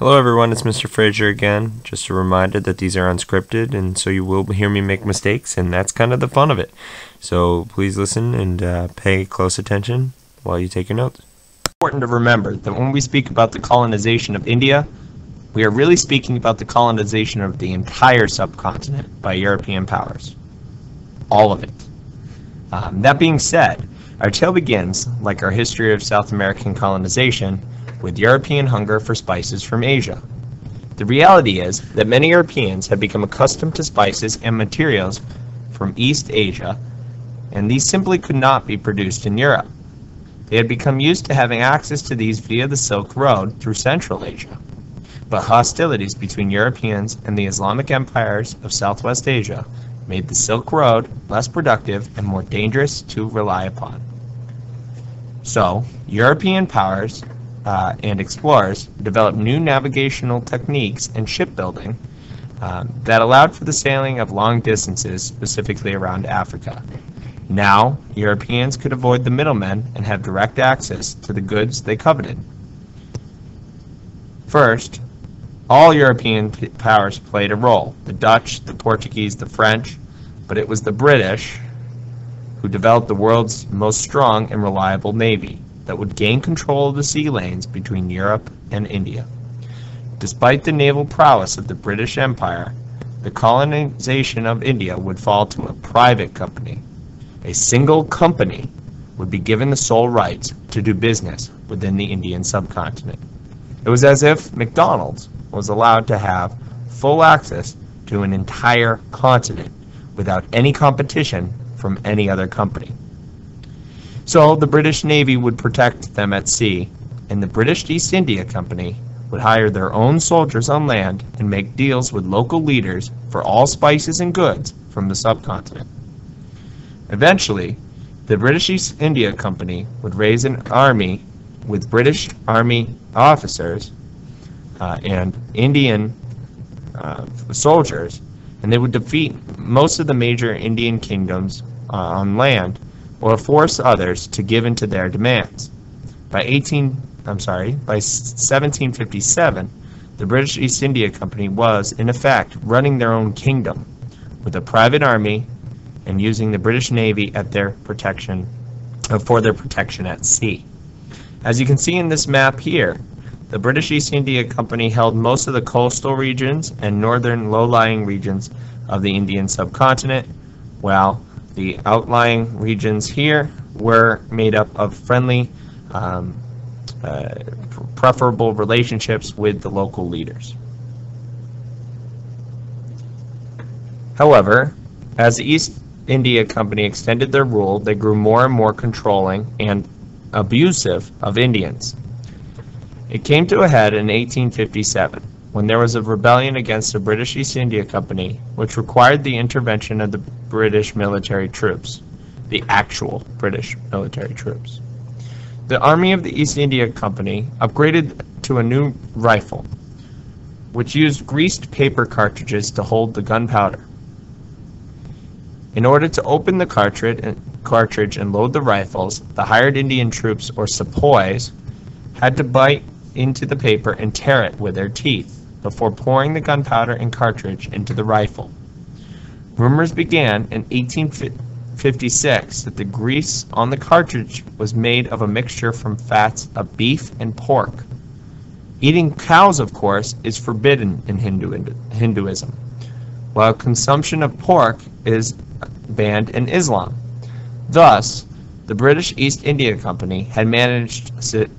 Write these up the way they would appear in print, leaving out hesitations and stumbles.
Hello everyone, it's Mr. Frazier again. Just a reminder that these are unscripted, and so you will hear me make mistakes, and that's kind of the fun of it. So please listen and pay close attention while you take your notes. It's important to remember that when we speak about the colonization of India, we are really speaking about the colonization of the entire subcontinent by European powers. All of it. That being said, our tale begins, like our history of South American colonization, with European hunger for spices from Asia. The reality is that many Europeans had become accustomed to spices and materials from East Asia, and these simply could not be produced in Europe. They had become used to having access to these via the Silk Road through Central Asia. But hostilities between Europeans and the Islamic empires of Southwest Asia made the Silk Road less productive and more dangerous to rely upon. So, European powers and explorers developed new navigational techniques and shipbuilding that allowed for the sailing of long distances, specifically around Africa. Now, Europeans could avoid the middlemen and have direct access to the goods they coveted. First, all European powers played a role: the Dutch, the Portuguese, the French, but it was the British who developed the world's most strong and reliable navy that would gain control of the sea lanes between Europe and India. Despite the naval prowess of the British Empire, the colonization of India would fall to a private company. A single company would be given the sole rights to do business within the Indian subcontinent. It was as if McDonald's was allowed to have full access to an entire continent without any competition from any other company. So the British Navy would protect them at sea, and the British East India Company would hire their own soldiers on land and make deals with local leaders for all spices and goods from the subcontinent. Eventually, the British East India Company would raise an army with British Army officers and Indian soldiers, and they would defeat most of the major Indian kingdoms on land, or force others to give in to their demands. By 1757, the British East India Company was, in effect, running their own kingdom, with a private army and using the British Navy at their protection, for their protection at sea. As you can see in this map here, the British East India Company held most of the coastal regions and northern low-lying regions of the Indian subcontinent, while the outlying regions here were made up of friendly, preferable relationships with the local leaders. However, as the East India Company extended their rule, they grew more and more controlling and abusive of Indians. It came to a head in 1857, when there was a rebellion against the British East India Company, which required the intervention of the British military troops, the actual British military troops. The Army of the East India Company upgraded to a new rifle, which used greased paper cartridges to hold the gunpowder. In order to open the cartridge and load the rifles, the hired Indian troops, or sepoys, had to bite into the paper and tear it with their teeth before pouring the gunpowder and cartridge into the rifle. Rumors began in 1856 that the grease on the cartridge was made of a mixture from fats of beef and pork. Eating cows, of course, is forbidden in Hinduism, while consumption of pork is banned in Islam. Thus, the British East India Company had managed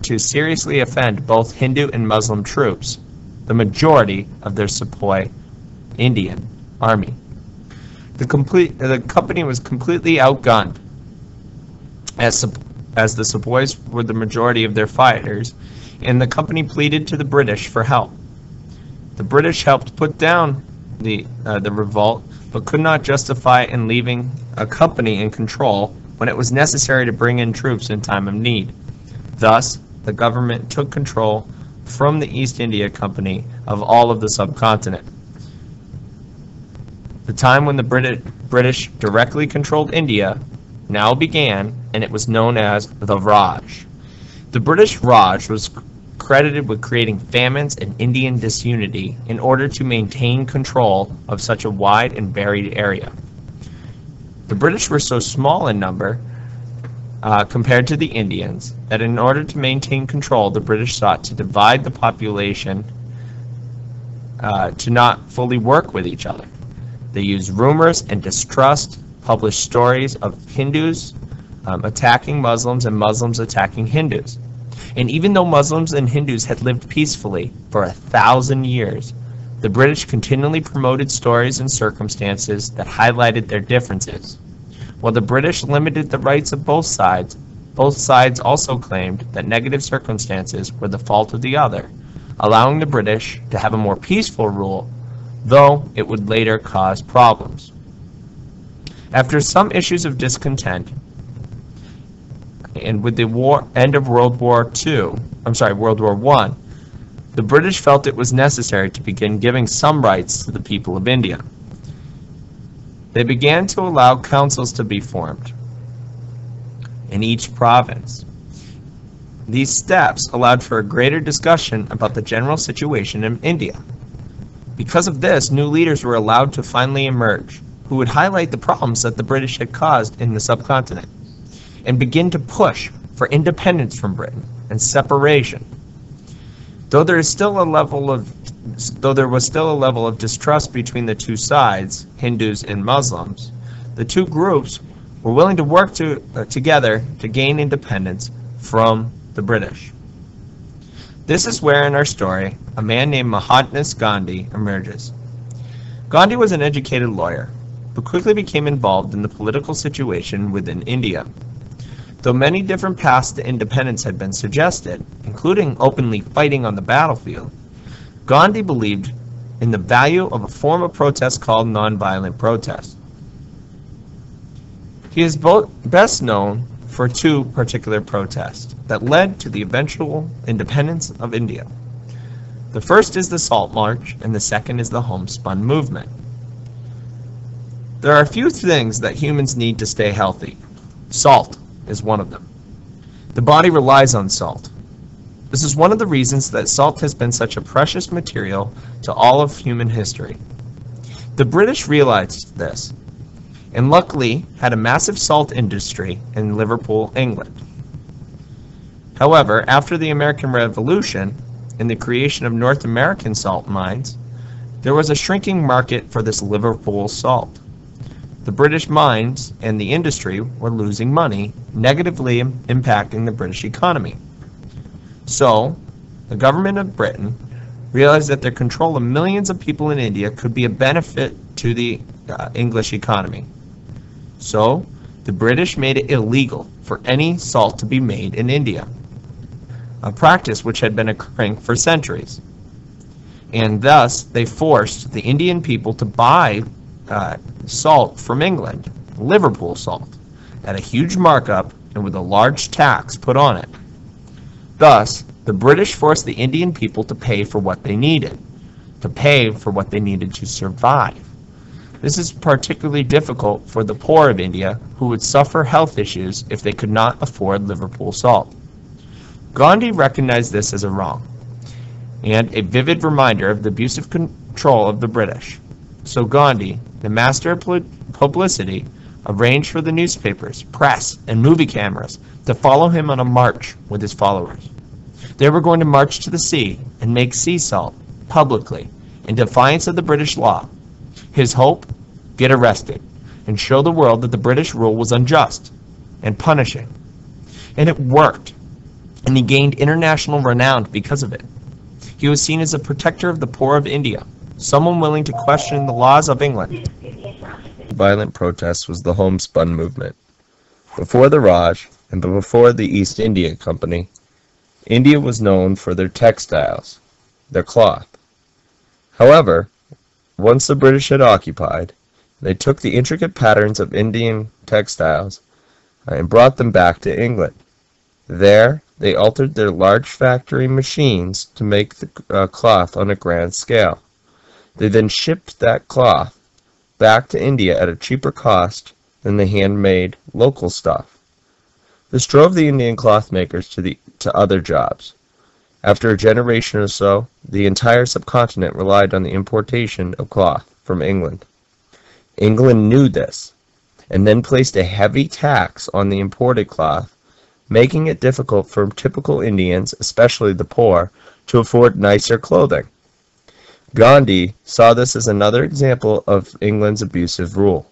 to seriously offend both Hindu and Muslim troops, the majority of their sepoy Indian army. The company was completely outgunned, as the sepoys were the majority of their fighters, and the company pleaded to the British for help. The British helped put down the revolt, but could not justify in leaving a company in control when it was necessary to bring in troops in time of need. Thus, the government took control from the East India Company of all of the subcontinent. The time when the British directly controlled India now began, and it was known as the Raj. The British Raj was credited with creating famines and Indian disunity in order to maintain control of such a wide and varied area. The British were so small in number compared to the Indians that in order to maintain control, the British sought to divide the population to not fully work with each other. They used rumors and distrust, published stories of Hindus attacking Muslims and Muslims attacking Hindus. And even though Muslims and Hindus had lived peacefully for 1,000 years, the British continually promoted stories and circumstances that highlighted their differences. While the British limited the rights of both sides also claimed that negative circumstances were the fault of the other, allowing the British to have a more peaceful rule, though it would later cause problems. After some issues of discontent, and with the end of World War I, the British felt it was necessary to begin giving some rights to the people of India. They began to allow councils to be formed in each province. These steps allowed for a greater discussion about the general situation in India. Because of this, new leaders were allowed to finally emerge, who would highlight the problems that the British had caused in the subcontinent, and begin to push for independence from Britain and separation. Though there was still a level of distrust between the two sides, Hindus and Muslims, the two groups were willing to work together to gain independence from the British. This is where in our story a man named Mahatma Gandhi emerges. Gandhi was an educated lawyer, but quickly became involved in the political situation within India. Though many different paths to independence had been suggested, including openly fighting on the battlefield, Gandhi believed in the value of a form of protest called nonviolent protest. He is best known for two particular protests that led to the eventual independence of India. The first is the Salt March, and the second is the Homespun Movement. There are a few things that humans need to stay healthy. Salt is one of them. The body relies on salt. This is one of the reasons that salt has been such a precious material to all of human history. The British realized this, and luckily had a massive salt industry in Liverpool, England. However, after the American Revolution and the creation of North American salt mines, there was a shrinking market for this Liverpool salt. The British mines and the industry were losing money, negatively impacting the British economy. So, the government of Britain realized that their control of millions of people in India could be a benefit to the English economy. So, the British made it illegal for any salt to be made in India, a practice which had been occurring for centuries. And thus, they forced the Indian people to buy salt from England, Liverpool salt, at a huge markup and with a large tax put on it. Thus, the British forced the Indian people to pay for what they needed, to survive. This is particularly difficult for the poor of India, who would suffer health issues if they could not afford Liverpool salt. Gandhi recognized this as a wrong, and a vivid reminder of the abusive control of the British. So Gandhi, the master of publicity, arranged for the newspapers, press, and movie cameras to follow him on a march with his followers. They were going to march to the sea and make sea salt publicly in defiance of the British law. His hope? Get arrested and show the world that the British rule was unjust and punishing. And it worked, and he gained international renown because of it. He was seen as a protector of the poor of India, someone willing to question the laws of England. Violent protest was the Homespun Movement. Before the Raj and before the East India Company, India was known for their textiles, their cloth. However, once the British had occupied, they took the intricate patterns of Indian textiles and brought them back to England. There, they altered their large factory machines to make the cloth on a grand scale. They then shipped that cloth back to India at a cheaper cost than the handmade local stuff. This drove the Indian cloth makers to other jobs. After a generation or so, the entire subcontinent relied on the importation of cloth from England. England knew this, and then placed a heavy tax on the imported cloth, making it difficult for typical Indians, especially the poor, to afford nicer clothing. Gandhi saw this as another example of England's abusive rule.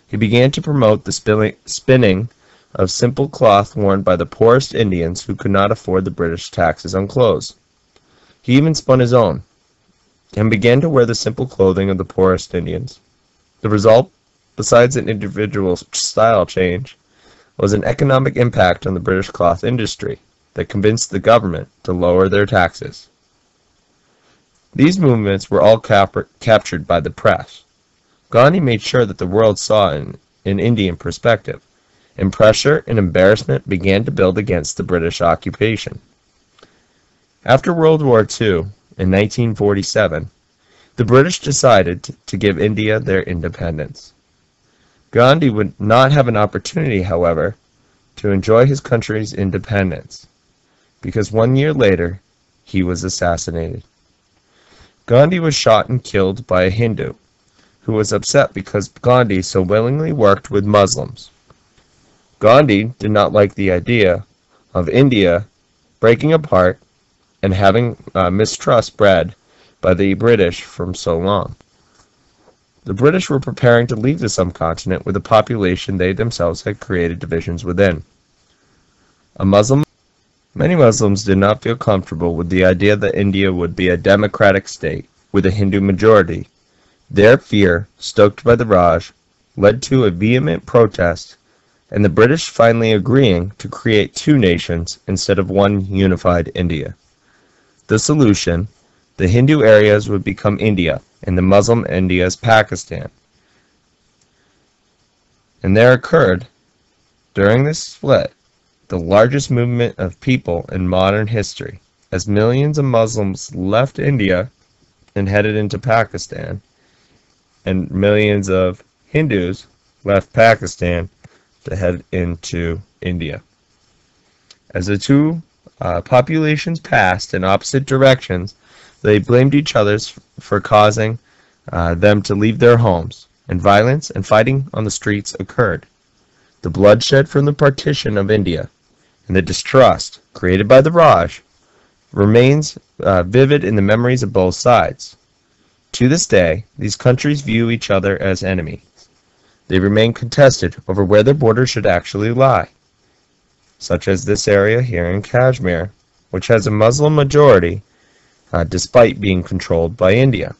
He began to promote the spinning of simple cloth worn by the poorest Indians who could not afford the British taxes on clothes. He even spun his own, and began to wear the simple clothing of the poorest Indians. The result, besides an individual style change, was an economic impact on the British cloth industry that convinced the government to lower their taxes. These movements were all captured by the press. Gandhi made sure that the world saw an Indian perspective, and pressure and embarrassment began to build against the British occupation. After World War II, in 1947, the British decided to give India their independence. Gandhi would not have an opportunity, however, to enjoy his country's independence, because 1 year later, he was assassinated. Gandhi was shot and killed by a Hindu, who was upset because Gandhi so willingly worked with Muslims. Gandhi did not like the idea of India breaking apart and having mistrust bred by the British from so long. The British were preparing to leave the subcontinent with a population they themselves had created divisions within. Many Muslims did not feel comfortable with the idea that India would be a democratic state with a Hindu majority. Their fear, stoked by the Raj, led to a vehement protest, and the British finally agreeing to create two nations instead of one unified India. The solution: the Hindu areas would become India, and the Muslim Indias Pakistan. And there occurred, during this split, the largest movement of people in modern history, as millions of Muslims left India and headed into Pakistan, and millions of Hindus left Pakistan to head into India. As the two populations passed in opposite directions, they blamed each other for causing them to leave their homes, and violence and fighting on the streets occurred. The bloodshed from the partition of India and the distrust created by the Raj remains vivid in the memories of both sides. To this day, these countries view each other as enemies. They remain contested over where their borders should actually lie, such as this area here in Kashmir, which has a Muslim majority despite being controlled by India.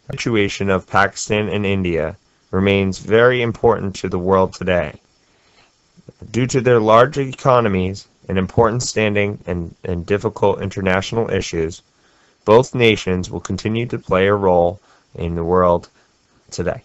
The situation of Pakistan and India remains very important to the world today. Due to their large economies and important standing and difficult international issues, both nations will continue to play a role in the world today.